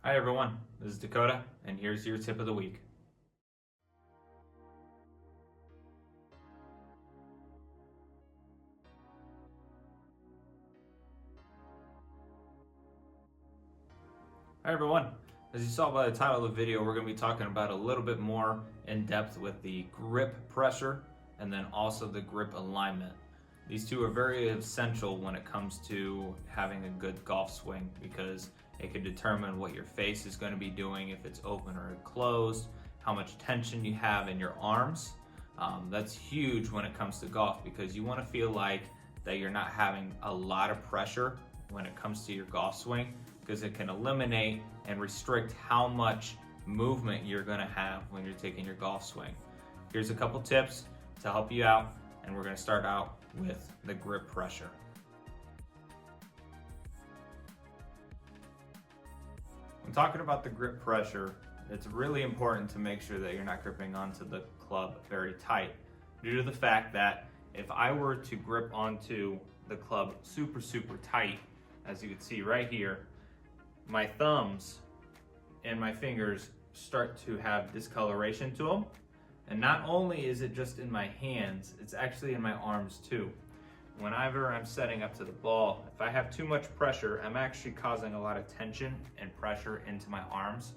Hi everyone, this is Dakota, and here's your tip of the week. Hi everyone, as you saw by the title of the video, we're going to be talking about a little bit more in depth with the grip pressure and then also the grip alignment. These two are very essential when it comes to having a good golf swing because it can determine what your face is going to be doing, if it's open or closed, how much tension you have in your arms. That's huge when it comes to golf because you want to feel like that you're not having a lot of pressure when it comes to your golf swing because it can eliminate and restrict how much movement you're going to have when you're taking your golf swing. Here's a couple tips to help you out, and we're going to start out with the grip pressure. When talking about the grip pressure, it's really important to make sure that you're not gripping onto the club very tight, due to the fact that if I were to grip onto the club super tight, as you can see right here, my thumbs and my fingers start to have discoloration to them. And not only is it just in my hands, it's actually in my arms too. Whenever I'm setting up to the ball, if I have too much pressure, I'm actually causing a lot of tension and pressure into my arms,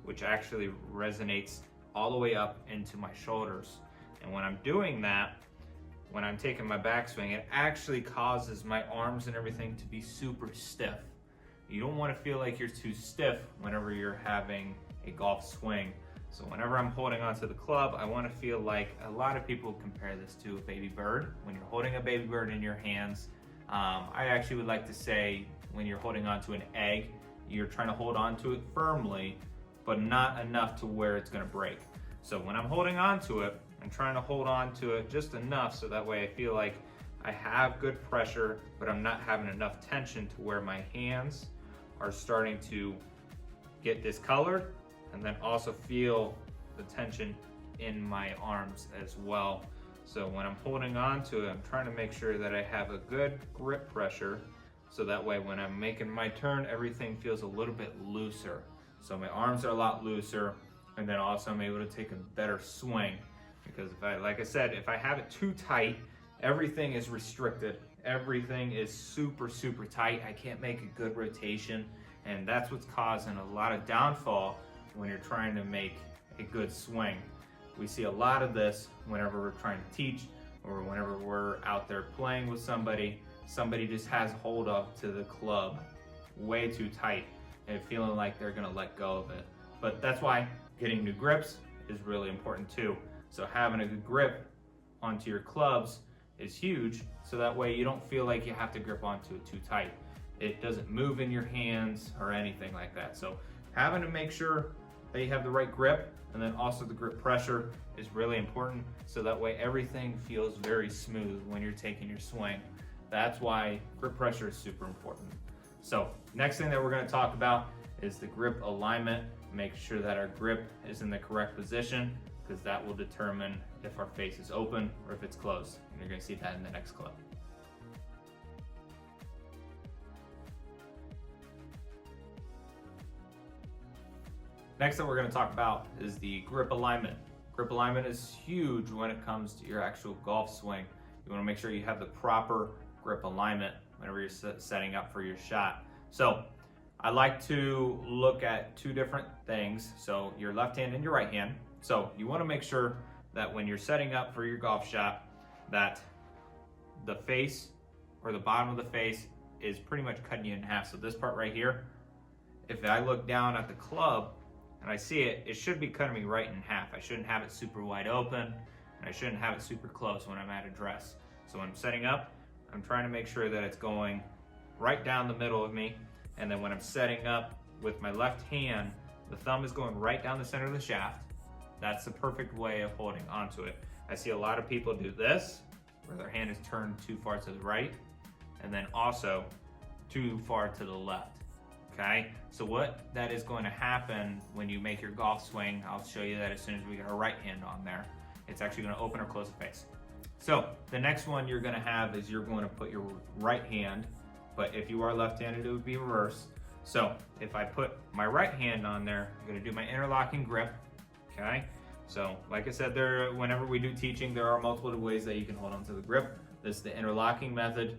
which actually resonates all the way up into my shoulders. And when I'm doing that, when I'm taking my backswing, it actually causes my arms and everything to be super stiff. You don't want to feel like you're too stiff whenever you're having a golf swing. So whenever I'm holding onto the club, I want to feel like, a lot of people compare this to a baby bird. When you're holding a baby bird in your hands, I actually would like to say when you're holding onto an egg, you're trying to hold onto it firmly, but not enough to where it's going to break. So when I'm holding onto it, I'm trying to hold on to it just enough so that way I feel like I have good pressure, but I'm not having enough tension to where my hands are starting to get discolored, and then also feel the tension in my arms as well. So when I'm holding on to it, I'm trying to make sure that I have a good grip pressure, so that way when I'm making my turn, everything feels a little bit looser. So my arms are a lot looser, and then also I'm able to take a better swing. Because like I said, if I have it too tight, everything is restricted. Everything is super tight. I can't make a good rotation, and that's what's causing a lot of downfall when you're trying to make a good swing. We see a lot of this whenever we're trying to teach, or whenever we're out there playing with somebody just has hold of to the club way too tight and feeling like they're gonna let go of it. But that's why getting new grips is really important too. So having a good grip onto your clubs is huge, so that way you don't feel like you have to grip onto it too tight. It doesn't move in your hands or anything like that. So having to make sure that you have the right grip, and then also the grip pressure is really important, so that way everything feels very smooth when you're taking your swing. That's why grip pressure is super important. So next thing that we're going to talk about is the grip alignment. Make sure that our grip is in the correct position, because that will determine if our face is open or if it's closed. And you're going to see that in the next clip. Next that we're going to talk about is the grip alignment. Grip alignment is huge when it comes to your actual golf swing. You want to make sure you have the proper grip alignment whenever you're setting up for your shot. So I like to look at two different things. So your left hand and your right hand. So you want to make sure that when you're setting up for your golf shot, that the face or the bottom of the face is pretty much cutting you in half. So this part right here, if I look down at the club and I see it, it should be cutting me right in half. I shouldn't have it super wide open, and I shouldn't have it super close when I'm at address. So when I'm setting up, I'm trying to make sure that it's going right down the middle of me. And then when I'm setting up with my left hand, the thumb is going right down the center of the shaft. That's the perfect way of holding onto it. I see a lot of people do this, where their hand is turned too far to the right, and then also too far to the left. Okay, so what that is going to happen when you make your golf swing, I'll show you that as soon as we get our right hand on there. It's actually going to open or close the face. So the next one you're going to have is you're going to put your right hand, but if you are left-handed, it would be reverse. So if I put my right hand on there, I'm gonna do my interlocking grip, okay? So like I said, whenever we do teaching, there are multiple ways that you can hold onto the grip. This is the interlocking method.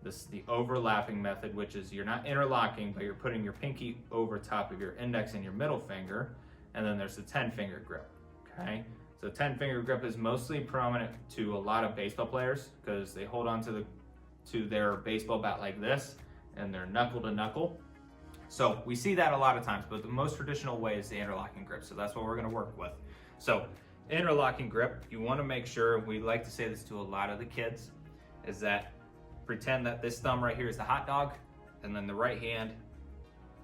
This is the overlapping method, which is you're not interlocking, but you're putting your pinky over top of your index and your middle finger. And then there's the 10-finger grip, okay? So 10-finger grip is mostly prominent to a lot of baseball players because they hold on to their baseball bat like this and they're knuckle to knuckle. So we see that a lot of times, but the most traditional way is the interlocking grip. So that's what we're gonna work with. So interlocking grip, you wanna make sure, we like to say this to a lot of the kids, is that pretend that this thumb right here is the hot dog and then the right hand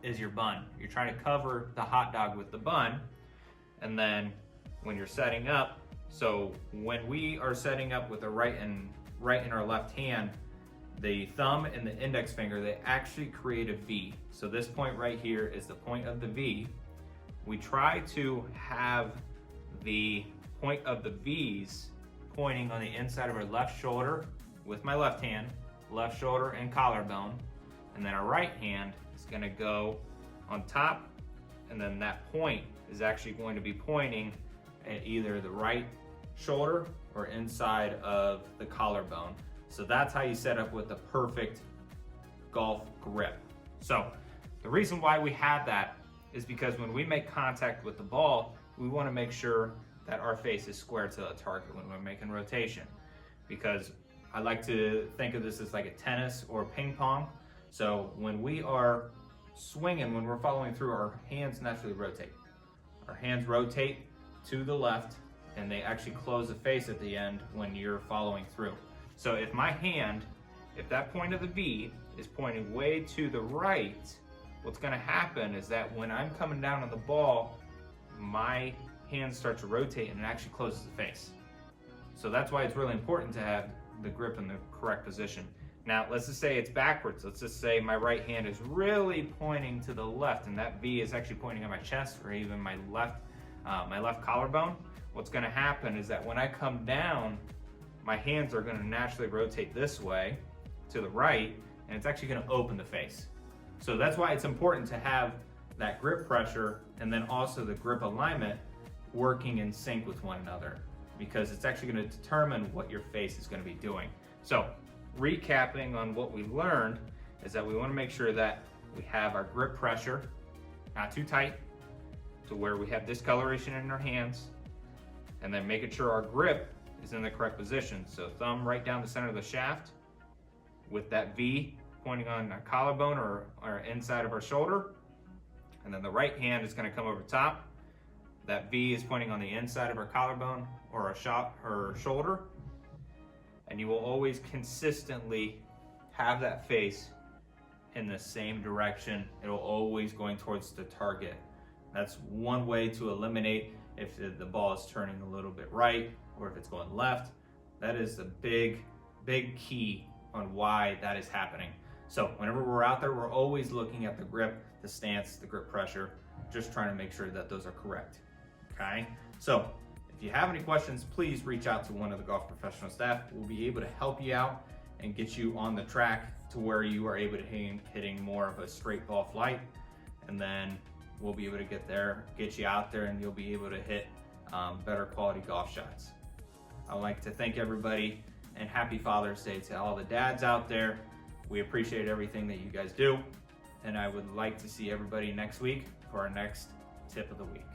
is your bun. You're trying to cover the hot dog with the bun, and then when you're setting up, so when we are setting up with the right and our left hand, the thumb and the index finger, they actually create a V. So this point right here is the point of the V. We try to have the point of the V's pointing on the inside of our left shoulder with my left hand, left shoulder and collarbone, and then our right hand is gonna go on top, and then that point is actually going to be pointing at either the right shoulder or inside of the collarbone. So that's how you set up with the perfect golf grip. So the reason why we have that is because when we make contact with the ball, we want to make sure that our face is square to the target when we're making rotation. Because I like to think of this as like a tennis or ping pong. So when we are swinging, when we're following through, our hands naturally rotate. Our hands rotate to the left and they actually close the face at the end when you're following through. So if my hand, if that point of the V is pointing way to the right, what's gonna happen is that when I'm coming down on the ball, my hand starts to rotate and it actually closes the face. So that's why it's really important to have the grip in the correct position. Now, let's just say it's backwards. Let's just say my right hand is really pointing to the left and that V is actually pointing at my chest or even my left collarbone. What's gonna happen is that when I come down, my hands are gonna naturally rotate this way to the right, and it's actually gonna open the face. So that's why it's important to have that grip pressure and then also the grip alignment working in sync with one another, because it's actually gonna determine what your face is gonna be doing. So recapping on what we learned is that we wanna make sure that we have our grip pressure not too tight to where we have discoloration in our hands, and then making sure our grip is in the correct position. So thumb right down the center of the shaft with that V pointing on our collarbone or inside of our shoulder. And then the right hand is gonna come over top. That V is pointing on the inside of our collarbone or our shoulder. And you will always consistently have that face in the same direction. It'll always going towards the target. That's one way to eliminate if the ball is turning a little bit right or if it's going left. That is the big key on why that is happening. So whenever we're out there, we're always looking at the grip, the stance, the grip pressure, just trying to make sure that those are correct, okay? So if you have any questions, please reach out to one of the golf professional staff. We'll be able to help you out and get you on the track to where you are able to hitting more of a straight ball flight, and then we'll be able to get you out there, and you'll be able to hit better quality golf shots. I'd like to thank everybody, and happy Father's Day to all the dads out there. We appreciate everything that you guys do, and I would like to see everybody next week for our next tip of the week.